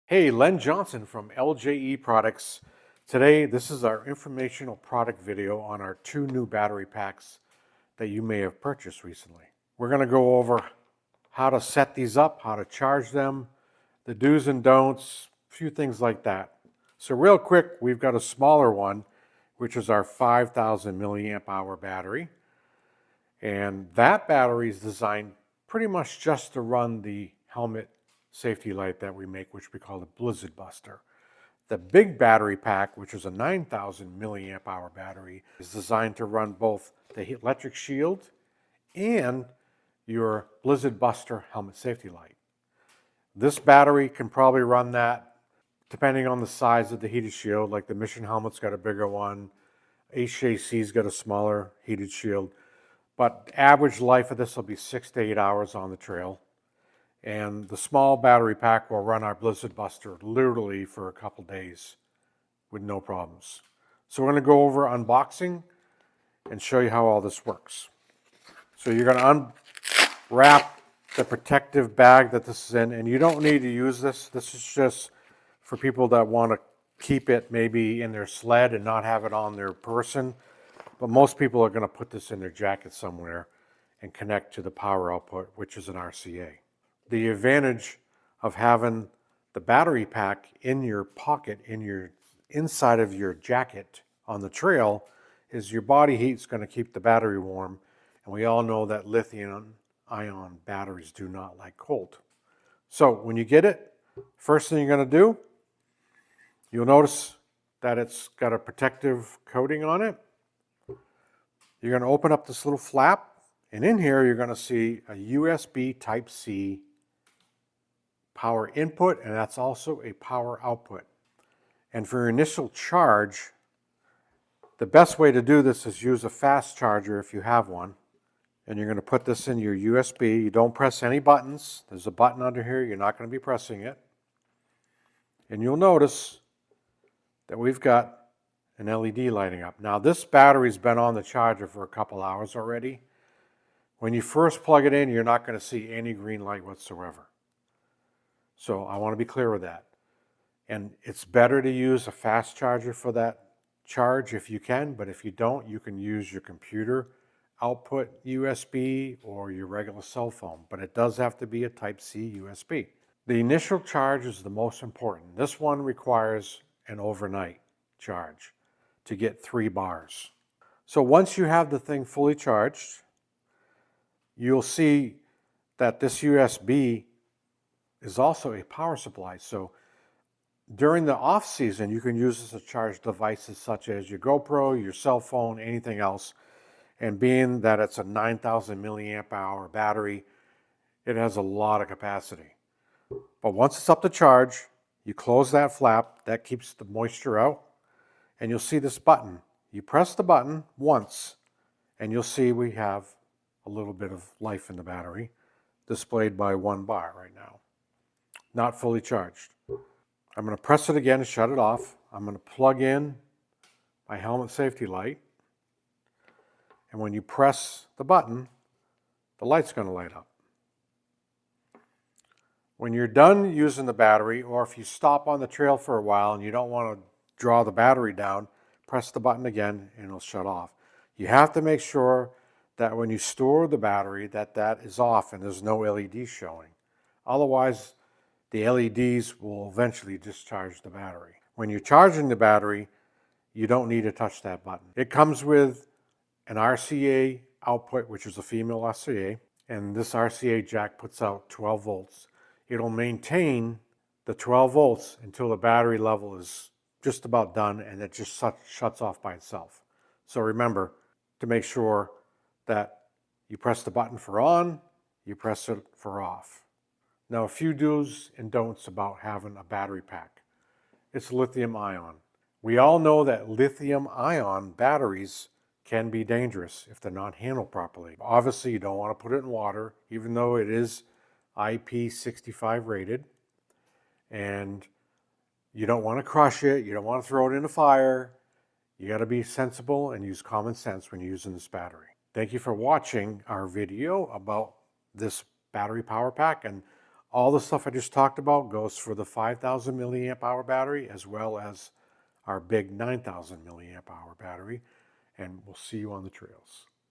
Hey, Len Johnson from LJE Products. Today, this is our informational product video on our two new battery packs that you may have purchased recently. We're going to go over how to set these up, how to charge them, the do's and don'ts, a few things like that. So real quick, we've got a smaller one, which is our 5,000 milliamp hour battery. And that battery is designed pretty much just to run the helmet safety light that we make, which we call the Blizzard Buster. The big battery pack, which is a 9,000 milliamp hour battery, is designed to run both the electric shield and your Blizzard Buster helmet safety light. This battery can probably run that depending on the size of the heated shield. Like the Mission helmet's got a bigger one, HJC's got a smaller heated shield. But average life of this will be 6 to 8 hours on the trail. And the small battery pack will run our Blizzard Buster literally for a couple days with no problems. So we're going to go over unboxing and show you how all this works. So you're going to unwrap the protective bag that this is in, and you don't need to use this. This is just for people that want to keep it maybe in their sled and not have it on their person. But most people are going to put this in their jacket somewhere and connect to the power output, which is an RCA. The advantage of having the battery pack in your pocket, in your inside of your jacket on the trail, is your body heat is going to keep the battery warm. And we all know that lithium-ion batteries do not like cold. So when you get it, first thing you're going to do, you'll notice that it's got a protective coating on it. You're going to open up this little flap, and in here you're going to see a USB Type-C power input, and that's also a power output. And for your initial charge, the best way to do this is use a fast charger if you have one. And you're going to put this in your USB. You don't press any buttons. There's a button under here. You're not going to be pressing it. And you'll notice that we've got an LED lighting up. Now this battery's been on the charger for a couple hours already. When you first plug it in, you're not going to see any green light whatsoever. So I want to be clear with that. And it's better to use a fast charger for that charge if you can, but if you don't, you can use your computer output USB or your regular cell phone, but it does have to be a Type-C USB. The initial charge is the most important. This one requires an overnight charge to get 3 bars. So once you have the thing fully charged, you'll see that this USB is also a power supply. So during the off season, you can use this to charge devices such as your GoPro, your cell phone, anything else. And being that it's a 9,000 milliamp hour battery, it has a lot of capacity. But once it's up to charge, you close that flap, that keeps the moisture out, and you'll see this button. You press the button once, and you'll see we have a little bit of life in the battery, displayed by 1 bar right now. Not fully charged. I'm going to press it again to shut it off. I'm going to plug in my helmet safety light. And when you press the button, the light's going to light up. When you're done using the battery, or if you stop on the trail for a while and you don't want to draw the battery down, press the button again and it'll shut off. You have to make sure that when you store the battery that is off and there's no LEDs showing. Otherwise, the LEDs will eventually discharge the battery. When you're charging the battery, you don't need to touch that button. It comes with an RCA output, which is a female RCA, and this RCA jack puts out 12 volts. It'll maintain the 12 volts until the battery level is just about done, and it just shuts off by itself. So remember to make sure that you press the button for on, you press it for off. Now, a few do's and don'ts about having a battery pack. It's lithium ion. We all know that lithium ion batteries can be dangerous if they're not handled properly. Obviously, you don't want to put it in water, even though it is IP65 rated. And you don't want to crush it. You don't want to throw it in a fire. You got to be sensible and use common sense when you're using this battery. Thank you for watching our video about this battery power pack, and All the stuff I just talked about goes for the 5,000 milliamp hour battery as well as our big 9,000 milliamp hour battery. And we'll see you on the trails.